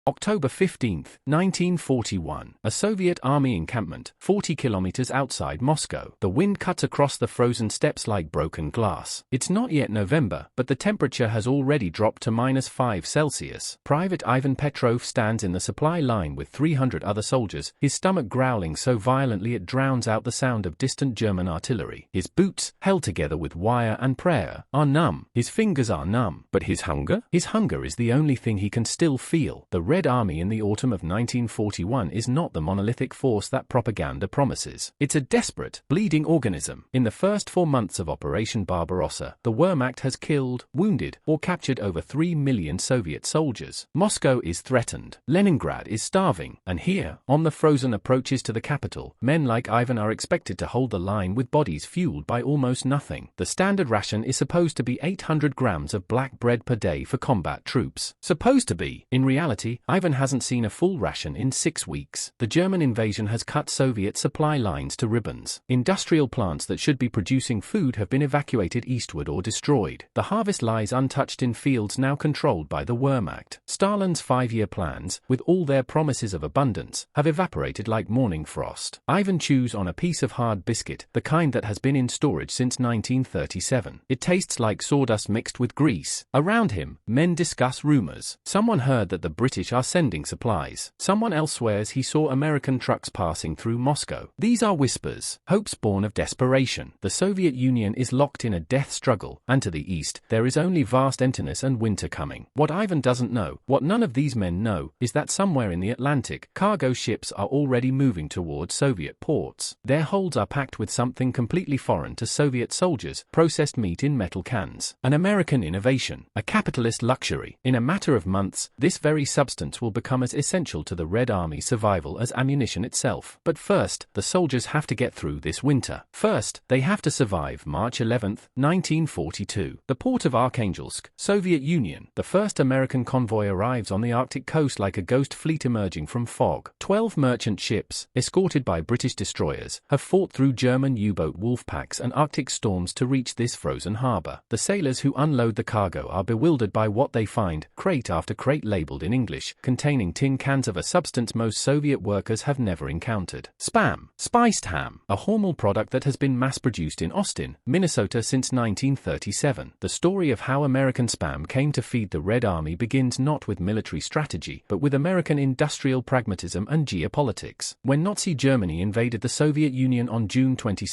October 15, 1941. A Soviet army encampment, 40 kilometers outside Moscow. The wind cuts across the frozen steppes like broken glass. It's not yet November, but the temperature has already dropped to -5°C. Private Ivan Petrov stands in the supply line with 300 other soldiers, his stomach growling so violently it drowns out the sound of distant German artillery. His boots, held together with wire and prayer, are numb. His fingers are numb. But his hunger? His hunger is the only thing he can still feel. The Red Army in the autumn of 1941 is not the monolithic force that propaganda promises. It's a desperate, bleeding organism. In the first 4 months of Operation Barbarossa, the Wehrmacht has killed, wounded, or captured over 3 million Soviet soldiers. Moscow is threatened. Leningrad is starving. And here, on the frozen approaches to the capital, men like Ivan are expected to hold the line with bodies fueled by almost nothing. The standard ration is supposed to be 800 grams of black bread per day for combat troops. Supposed to be. In reality, Ivan hasn't seen a full ration in 6 weeks. The German invasion has cut Soviet supply lines to ribbons. Industrial plants that should be producing food have been evacuated eastward or destroyed. The harvest lies untouched in fields now controlled by the Wehrmacht. Stalin's 5-year plans, with all their promises of abundance, have evaporated like morning frost. Ivan chews on a piece of hard biscuit, the kind that has been in storage since 1937. It tastes like sawdust mixed with grease. Around him, men discuss rumors. Someone heard that the British are sending supplies. Someone else swears he saw American trucks passing through Moscow. These are whispers, hopes born of desperation. The Soviet Union is locked in a death struggle, and to the east, there is only vast emptiness and winter coming. What Ivan doesn't know, what none of these men know, is that somewhere in the Atlantic, cargo ships are already moving towards Soviet ports. Their holds are packed with something completely foreign to Soviet soldiers, processed meat in metal cans. An American innovation, a capitalist luxury. In a matter of months, this very substance will become as essential to the Red Army's survival as ammunition itself. But first, the soldiers have to get through this winter. First, they have to survive March 11, 1942. The port of Arkhangelsk, Soviet Union. The first American convoy arrives on the Arctic coast like a ghost fleet emerging from fog. 12 merchant ships, escorted by British destroyers, have fought through German U-boat wolf packs and Arctic storms to reach this frozen harbor. The sailors who unload the cargo are bewildered by what they find, crate after crate labeled in English, containing tin cans of a substance most Soviet workers have never encountered. Spam, spiced ham, a Hormel product that has been mass-produced in Austin, Minnesota since 1937. The story of how American spam came to feed the Red Army begins not with military strategy, but with American industrial pragmatism and geopolitics. When Nazi Germany invaded the Soviet Union on June 22,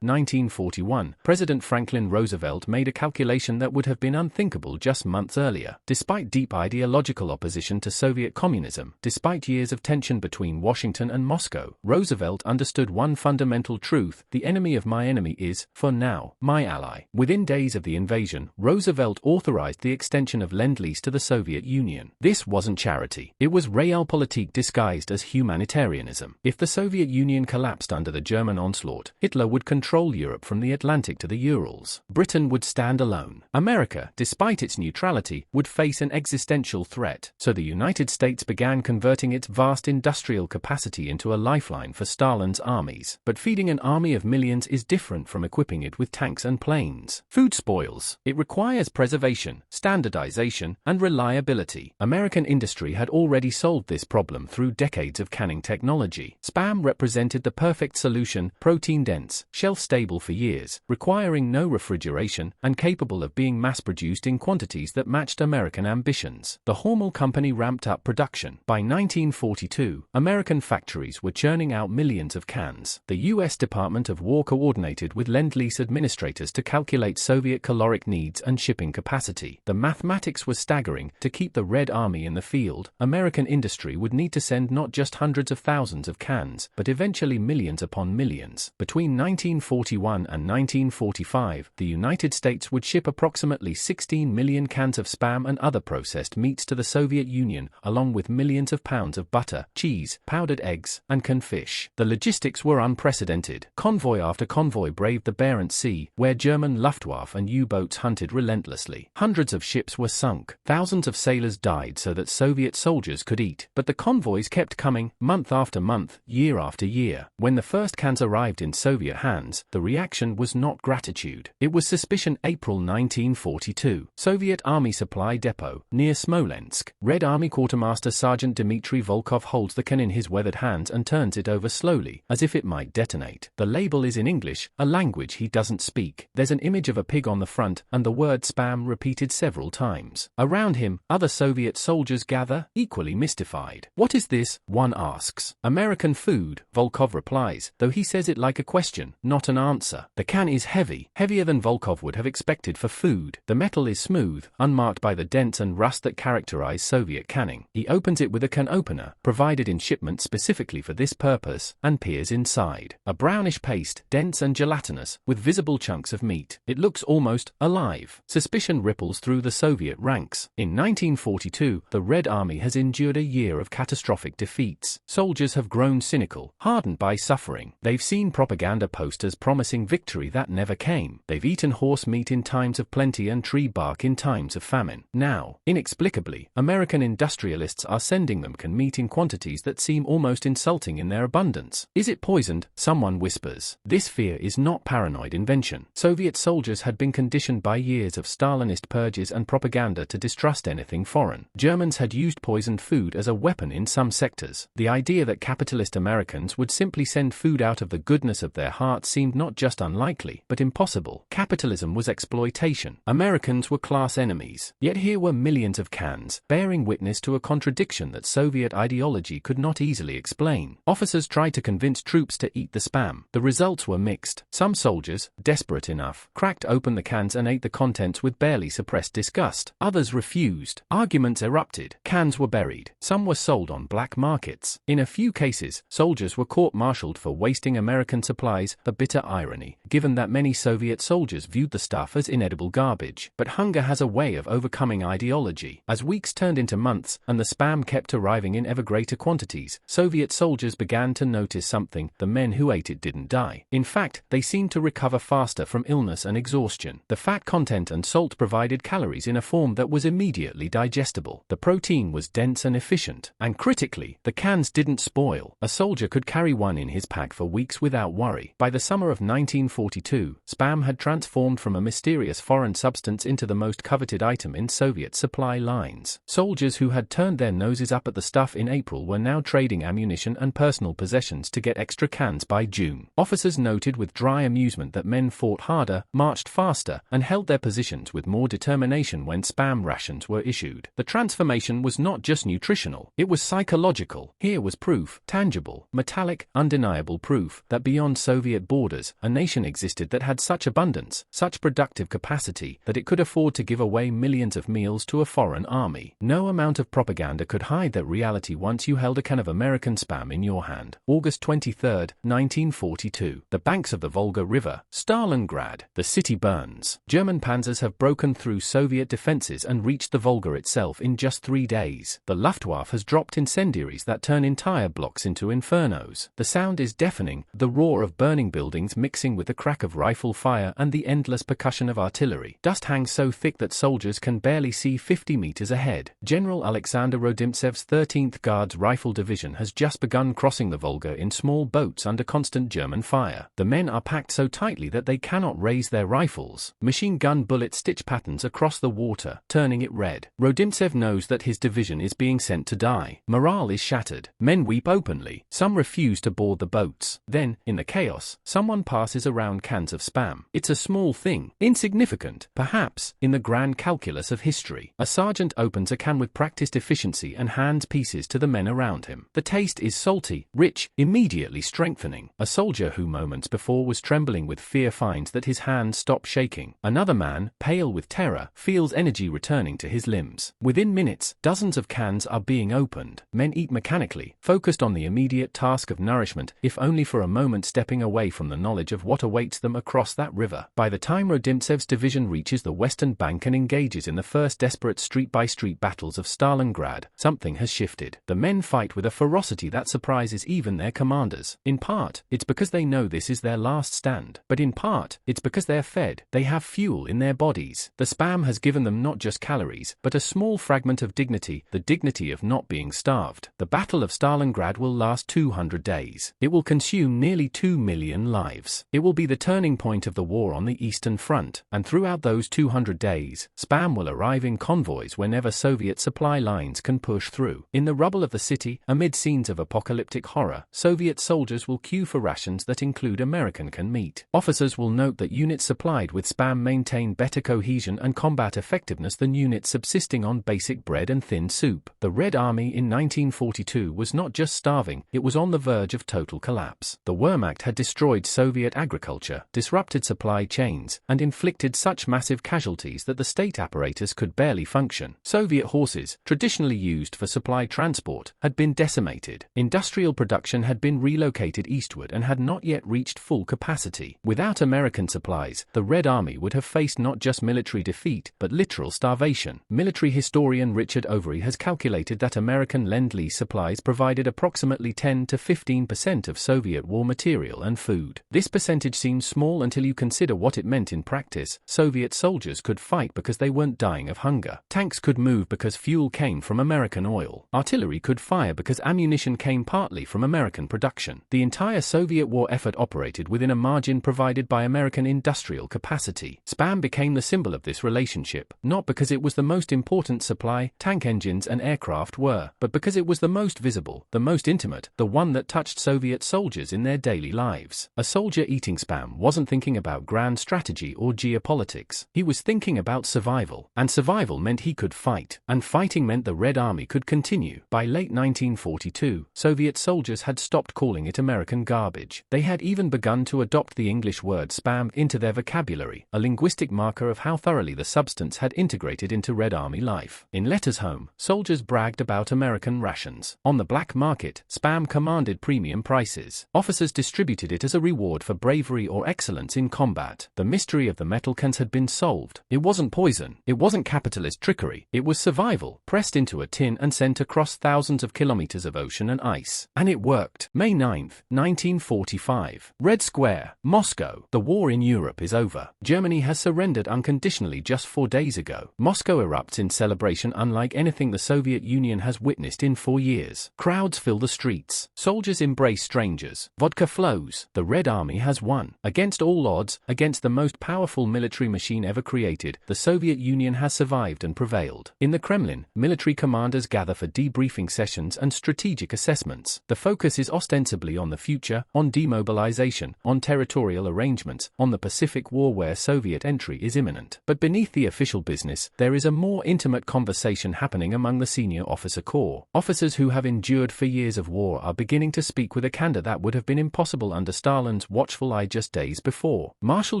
1941, President Franklin Roosevelt made a calculation that would have been unthinkable just months earlier. Despite deep ideological opposition to Soviet communism, despite years of tension between Washington and Moscow, Roosevelt understood one fundamental truth: the enemy of my enemy is, for now, my ally. Within days of the invasion, Roosevelt authorized the extension of Lend-Lease to the Soviet Union. This wasn't charity. It was realpolitik disguised as humanitarianism. If the Soviet Union collapsed under the German onslaught, Hitler would control Europe from the Atlantic to the Urals. Britain would stand alone. America, despite its neutrality, would face an existential threat. So the United States began converting its vast industrial capacity into a lifeline for Stalin's armies. But feeding an army of millions is different from equipping it with tanks and planes. Food spoils. It requires preservation, standardization, and reliability. American industry had already solved this problem through decades of canning technology. Spam represented the perfect solution: protein-dense, shelf-stable for years, requiring no refrigeration, and capable of being mass-produced in quantities that matched American ambitions. The Hormel company ramped up production. By 1942, American factories were churning out millions of cans. The U.S. Department of War coordinated with Lend-Lease administrators to calculate Soviet caloric needs and shipping capacity. The mathematics was staggering. To keep the Red Army in the field, American industry would need to send not just hundreds of thousands of cans, but eventually millions upon millions. Between 1941 and 1945, the United States would ship approximately 16 million cans of spam and other processed meats to the Soviet Union, along with millions of pounds of butter, cheese, powdered eggs, and canned fish. The logistics were unprecedented. Convoy after convoy braved the Barents Sea, where German Luftwaffe and U-boats hunted relentlessly. Hundreds of ships were sunk. Thousands of sailors died so that Soviet soldiers could eat. But the convoys kept coming, month after month, year after year. When the first cans arrived in Soviet hands, the reaction was not gratitude. It was suspicion. April 1942. Soviet Army Supply Depot, near Smolensk. Red Army Quartermaster Sergeant Dmitry Volkov holds the can in his weathered hands and turns it over slowly, as if it might detonate. The label is in English, a language he doesn't speak. There's an image of a pig on the front, and the word spam repeated several times. Around him, other Soviet soldiers gather, equally mystified. "What is this?" one asks. "American food," Volkov replies, though he says it like a question, not an answer. The can is heavy, heavier than Volkov would have expected for food. The metal is smooth, unmarked by the dents and rust that characterize Soviet canning. He opens it with a can opener, provided in shipment specifically for this purpose, and peers inside. A brownish paste, dense and gelatinous, with visible chunks of meat. It looks almost alive. Suspicion ripples through the Soviet ranks. In 1942, the Red Army has endured a year of catastrophic defeats. Soldiers have grown cynical, hardened by suffering. They've seen propaganda posters promising victory that never came. They've eaten horse meat in times of plenty and tree bark in times of famine. Now, inexplicably, American industrialists are sending them canned meat in quantities that seem almost insulting in their abundance. Is it poisoned? Someone whispers. This fear is not paranoid invention. Soviet soldiers had been conditioned by years of Stalinist purges and propaganda to distrust anything foreign. Germans had used poisoned food as a weapon in some sectors. The idea that capitalist Americans would simply send food out of the goodness of their hearts seemed not just unlikely, but impossible. Capitalism was exploitation. Americans were class enemies. Yet here were millions of cans, bearing witness to a contradiction that Soviet ideology could not easily explain. Officers tried to convince troops to eat the spam. The results were mixed. Some soldiers, desperate enough, cracked open the cans and ate the contents with barely suppressed disgust. Others refused. Arguments erupted. Cans were buried. Some were sold on black markets. In a few cases, soldiers were court-martialed for wasting American supplies, a bitter irony, given that many Soviet soldiers viewed the stuff as inedible garbage. But hunger has a way of overcoming ideology. As weeks turned into months, and the spam kept arriving in ever greater quantities, Soviet soldiers began to notice something: the men who ate it didn't die. In fact, they seemed to recover faster from illness and exhaustion. The fat content and salt provided calories in a form that was immediately digestible. The protein was dense and efficient. And critically, the cans didn't spoil. A soldier could carry one in his pack for weeks without worry. By the summer of 1942, spam had transformed from a mysterious foreign substance into the most coveted item in Soviet supply lines. Soldiers who had turned their noses up at the stuff in April were now trading ammunition and personal possessions to get extra cans by June. Officers noted with dry amusement that men fought harder, marched faster, and held their positions with more determination when spam rations were issued. The transformation was not just nutritional, it was psychological. Here was proof, tangible, metallic, undeniable proof, that beyond Soviet borders, a nation existed that had such abundance, such productive capacity, that it could afford to give away millions of meals to a foreign army. No amount of propaganda could hide that reality once you held a can of American spam in your hand. August 23, 1942. The banks of the Volga River, Stalingrad. The city burns. German panzers have broken through Soviet defenses and reached the Volga itself in just 3 days. The Luftwaffe has dropped incendiaries that turn entire blocks into infernos. The sound is deafening, the roar of burning buildings mixing with the crack of rifle fire and the endless percussion of artillery. Dust hangs so thick that soldiers can barely see 50 meters ahead. General Alexander Rodimtsev's 13th Guards Rifle Division has just begun crossing the Volga in small boats under constant German fire. The men are packed so tightly that they cannot raise their rifles. Machine gun bullets stitch patterns across the water, turning it red. Rodimtsev knows that his division is being sent to die. Morale is shattered. Men weep openly. Some refuse to board the boats. Then, in the chaos, someone passes around cans of spam. It's a small thing, insignificant, perhaps, in the grand calculus of history. A sergeant opens a can with practiced efficiency and hands pieces to the men around him. The taste is salty, rich, immediately strengthening. A soldier who moments before was trembling with fear finds that his hands stop shaking. Another man, pale with terror, feels energy returning to his limbs. Within minutes, dozens of cans are being opened. Men eat mechanically, focused on the immediate task of nourishment, if only for a moment stepping away from the knowledge of what awaits them across that river. By the time Rodimtsev's division reaches the western bank and engages in the first desperate street-by-street battles of Stalingrad, something has shifted. The men fight with a ferocity that surprises even their commanders. In part, it's because they know this is their last stand. But in part, it's because they're fed. They have fuel in their bodies. The spam has given them not just calories, but a small fragment of dignity, the dignity of not being starved. The Battle of Stalingrad will last 200 days. It will consume nearly 2 million lives. It will be the turning point of the war on the Eastern Front. And throughout those 200 days, spam will arrive in convoys whenever Soviet supply lines can push through. In the rubble of the city, amid scenes of apocalyptic horror, Soviet soldiers will queue for rations that include American canned meat. Officers will note that units supplied with Spam maintain better cohesion and combat effectiveness than units subsisting on basic bread and thin soup. The Red Army in 1942 was not just starving, it was on the verge of total collapse. The Wehrmacht had destroyed Soviet agriculture, disrupted supply chains, and inflicted such massive casualties that the state apparatus could barely function. Soviet horses, traditionally used for supply transport, had been decimated. Industrial production had been relocated eastward and had not yet reached full capacity. Without American supplies, the Red Army would have faced not just military defeat, but literal starvation. Military historian Richard Overy has calculated that American Lend-Lease supplies provided approximately 10 to 15% of Soviet war material and food. This percentage seems small until you consider what it meant in practice. Soviet soldiers could fight because they weren't dying of hunger. Tanks could move because fuel came from American oil. Artillery could fire because ammunition came partly from American production. The entire Soviet war effort operated within a margin provided by American industrial capacity. Spam became the symbol of this relationship, not because it was the most important supply, tank engines and aircraft were, but because it was the most visible, the most intimate, the one that touched Soviet soldiers in their daily lives. A soldier eating Spam wasn't thinking about grand strategy or geopolitics. He was thinking about survival, and survival meant he could fight, and fighting meant the Red Army could continue. By late 1942, Soviet soldiers had stopped calling it American garbage. They had even begun to adopt the English word Spam into their vocabulary, a linguistic marker of how thoroughly the substance had integrated into Red Army life. In letters home, soldiers bragged about American rations. On the black market, Spam commanded premium prices. Officers distributed it as a reward for bravery or excellence in combat. The mystery of the metal cans had been solved. It wasn't poison. It wasn't capitalist trickery. It was survival, pressed into a tin and sent across thousands of kilometers of ocean and ice. And it worked. May 9, 1945. Red Square, Moscow. The war in Europe is over. Germany has surrendered unconditionally just 4 days ago. Moscow erupts in celebration unlike anything the Soviet Union has witnessed in 4 years. Crowds fill the streets. Soldiers embrace strangers. Vodka flows. The Red Army has won. Against all odds, against the most powerful military machine ever created, the Soviet Union has survived and prevailed. In the Kremlin, military commanders gather for debriefing sessions and strategic assessments. The focus is ostensibly on the future, on demobilization, on territorial arrangements, on the Pacific War where Soviet entry is imminent. But beneath the official business, there is a more intimate conversation happening among the senior officer corps. Officers who have endured for years of war are beginning to speak with a candor that would have been impossible under Stalin's watchful eye just days before. Marshal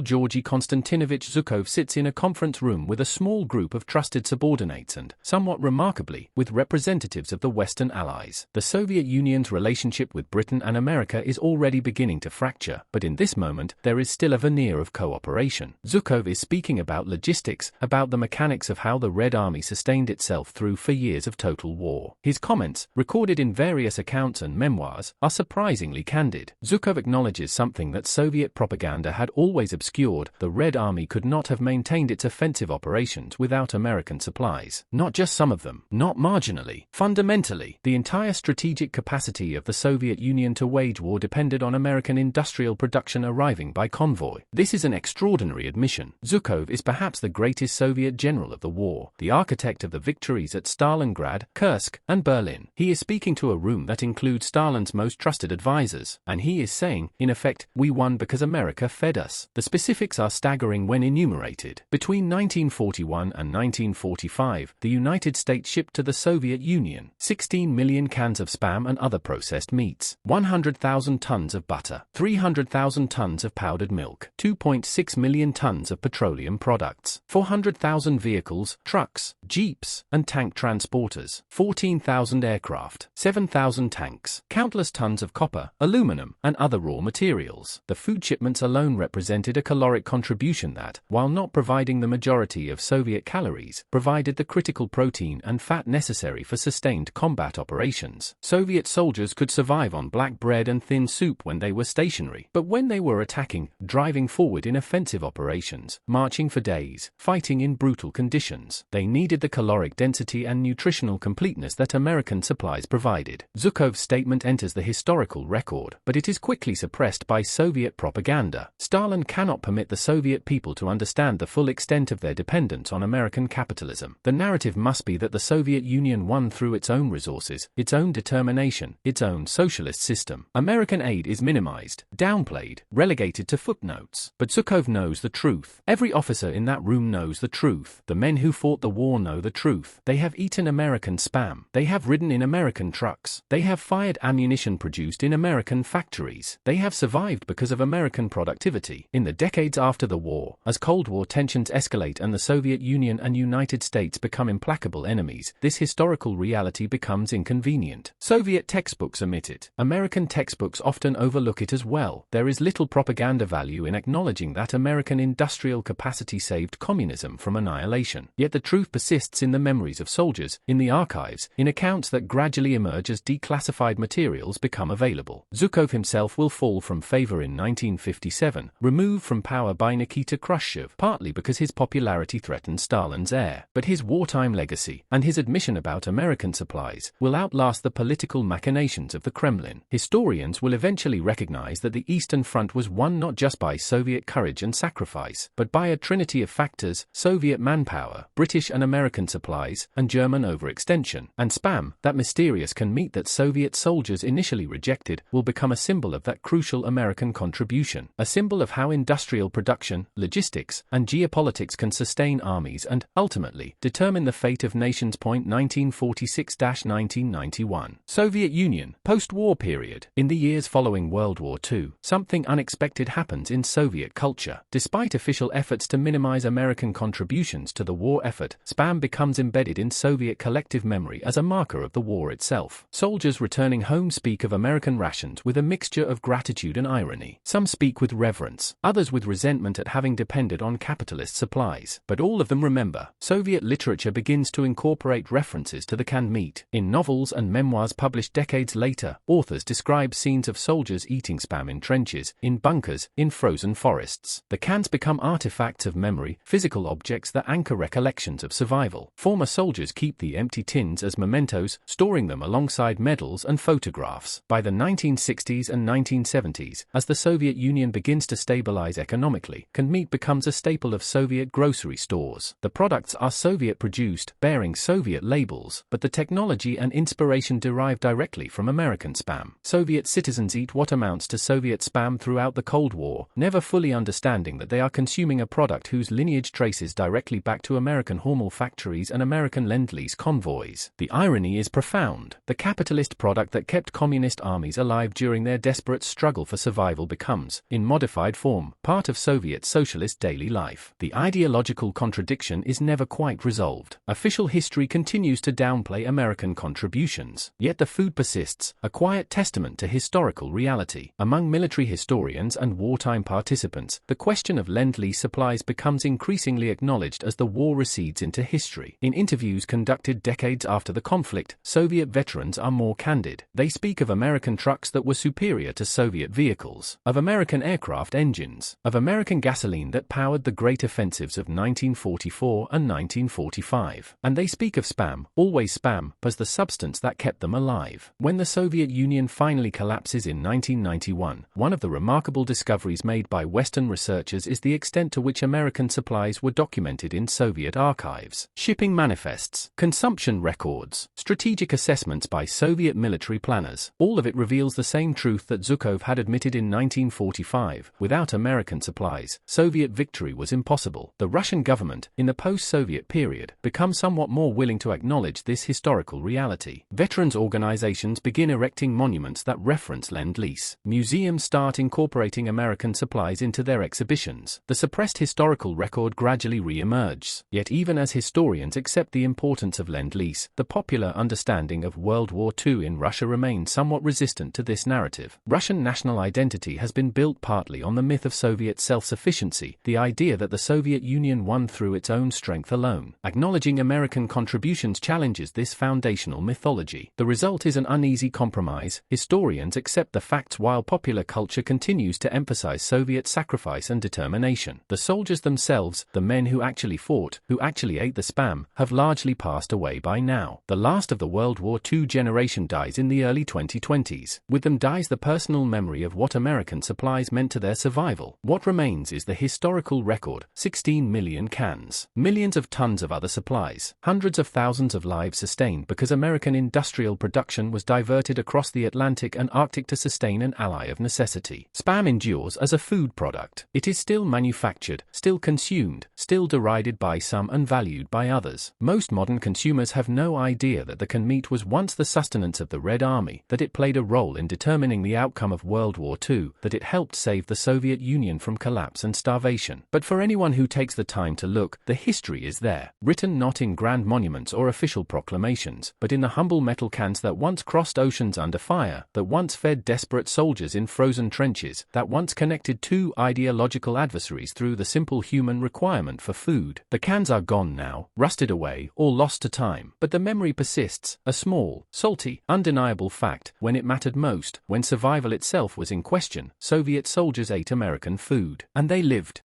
Georgy Konstantinovich Zhukov sits in a conference room with a small group of trusted subordinates and, somewhat remarkably, with representatives of the Western Allies. The Soviet Union's relationship with Britain and America is already beginning to fracture, but in this moment, there is still a veneer of cooperation. Zhukov is speaking about logistics, about the mechanics of how the Red Army sustained itself through 4 years of total war. His comments, recorded in various accounts and memoirs, are surprisingly candid. Zhukov acknowledges something that Soviet propaganda had always obscured: the Red Army could not have maintained its offensive operations without American supplies. Not just some of them, not marginally. Fundamentally, the entire strategic capacity of the Soviet Union to wage war depended on American industrial production arriving by convoy. This is an extraordinary admission. Zhukov is perhaps the greatest Soviet general of the war, the architect of the victories at Stalingrad, Kursk, and Berlin. He is speaking to a room that includes Stalin's most trusted advisors, and he is saying, in effect, we won because America fed us. The specifics are staggering when enumerated. Between 1941 and 1945, the United States shipped to the Soviet Union 16 million cans of Spam and other processed meats, 100,000 tons of butter, 300,000 tons of powdered milk, 2.6 million tons of petroleum products, 400,000 vehicles, trucks, jeeps, and tank transporters, 14,000 aircraft, 7,000 tanks, countless tons of copper, aluminum, and other raw materials. The food shipments alone represented a caloric contribution that, while not providing the majority of Soviet calories, provided the critical protein and fat necessary for sustained combat operations. Soviet soldiers could survive on black bread and thin soup when they were stationary, but when they were attacking, driving forward in offensive operations, marching for days, fighting in brutal conditions, they needed the caloric density and nutritional completeness that American supplies provided. Zhukov's statement enters the historical record, but it is quickly suppressed by Soviet propaganda. Stalin cannot permit the Soviet people to understand the full extent of their dependence on American capitalism. The narrative must be that that the Soviet Union won through its own resources, its own determination, its own socialist system. American aid is minimized, downplayed, relegated to footnotes. But Zhukov knows the truth. Every officer in that room knows the truth. The men who fought the war know the truth. They have eaten American spam. They have ridden in American trucks. They have fired ammunition produced in American factories. They have survived because of American productivity. In the decades after the war, as Cold War tensions escalate and the Soviet Union and United States become implacable enemies, this historical reality becomes inconvenient. Soviet textbooks omit it. American textbooks often overlook it as well. There is little propaganda value in acknowledging that American industrial capacity saved communism from annihilation. Yet the truth persists in the memories of soldiers, in the archives, in accounts that gradually emerge as declassified materials become available. Zhukov himself will fall from favor in 1957, removed from power by Nikita Khrushchev, partly because his popularity threatened Stalin's heir. But his wartime legacy, and his admission about American supplies, will outlast the political machinations of the Kremlin. Historians will eventually recognize that the Eastern Front was won not just by Soviet courage and sacrifice, but by a trinity of factors: Soviet manpower, British and American supplies, and German overextension. And spam, that mysterious can meat that Soviet soldiers initially rejected, will become a symbol of that crucial American contribution, a symbol of how industrial production, logistics, and geopolitics can sustain armies and, ultimately, determine the fate of nations. 1946-1991. Soviet Union, post-war period. In the years following World War II, something unexpected happens in Soviet culture. Despite official efforts to minimize American contributions to the war effort, spam becomes embedded in Soviet collective memory as a marker of the war itself. Soldiers returning home speak of American rations with a mixture of gratitude and irony. Some speak with reverence, others with resentment at having depended on capitalist supplies. But all of them remember. Soviet literature begins to incorporate references to the canned meat. In novels and memoirs published decades later, authors describe scenes of soldiers eating spam in trenches, in bunkers, in frozen forests. The cans become artifacts of memory, physical objects that anchor recollections of survival. Former soldiers keep the empty tins as mementos, storing them alongside medals and photographs. By the 1960s and 1970s, as the Soviet Union begins to stabilize economically, canned meat becomes a staple of Soviet grocery stores. The products are Soviet-produced, bearing Soviet labels, but the technology and inspiration derive directly from American spam. Soviet citizens eat what amounts to Soviet spam throughout the Cold War, never fully understanding that they are consuming a product whose lineage traces directly back to American Hormel factories and American Lend-Lease convoys. The irony is profound. The capitalist product that kept communist armies alive during their desperate struggle for survival becomes, in modified form, part of Soviet socialist daily life. The ideological contradiction is never quite resolved. Official history continues to downplay American contributions, yet the food persists, a quiet testament to historical reality. Among military historians and wartime participants, the question of Lend-Lease supplies becomes increasingly acknowledged as the war recedes into history. In interviews conducted decades after the conflict, Soviet veterans are more candid. They speak of American trucks that were superior to Soviet vehicles, of American aircraft engines, of American gasoline that powered the great offensives of 1944 and 1945. And they speak of spam, always spam, as the substance that kept them alive. When the Soviet Union finally collapses in 1991, one of the remarkable discoveries made by Western researchers is the extent to which American supplies were documented in Soviet archives. Shipping manifests, consumption records, strategic assessments by Soviet military planners. All of it reveals the same truth that Zhukov had admitted in 1945. Without American supplies, Soviet victory was impossible. The Russian government, in the post-Soviet period, becomes somewhat more willing to acknowledge this historical reality. Veterans organizations begin erecting monuments that reference Lend-Lease. Museums start incorporating American supplies into their exhibitions. The suppressed historical record gradually re-emerges. Yet even as historians accept the importance of Lend-Lease, the popular understanding of World War II in Russia remains somewhat resistant to this narrative. Russian national identity has been built partly on the myth of Soviet self-sufficiency, the idea that the Soviet Union won through its own strength alone. Acknowledging American contributions challenges this foundational mythology. The result is an uneasy compromise. Historians accept the facts while popular culture continues to emphasize Soviet sacrifice and determination. The soldiers themselves, the men who actually fought, who actually ate the spam, have largely passed away by now. The last of the World War II generation dies in the early 2020s. With them dies the personal memory of what American supplies meant to their survival. What remains is the historical record: 16 million cans, millions of tons of other supplies, hundreds hundreds of thousands of lives sustained because American industrial production was diverted across the Atlantic and Arctic to sustain an ally of necessity. Spam endures as a food product. It is still manufactured, still consumed, still derided by some and valued by others. Most modern consumers have no idea that the canned meat was once the sustenance of the Red Army, that it played a role in determining the outcome of World War II, that it helped save the Soviet Union from collapse and starvation. But for anyone who takes the time to look, the history is there, written not in grand monuments or official proclamations, but in the humble metal cans that once crossed oceans under fire, that once fed desperate soldiers in frozen trenches, that once connected two ideological adversaries through the simple human requirement for food. The cans are gone now, rusted away, or lost to time, but the memory persists, a small, salty, undeniable fact. When it mattered most, when survival itself was in question, Soviet soldiers ate American food. And they lived.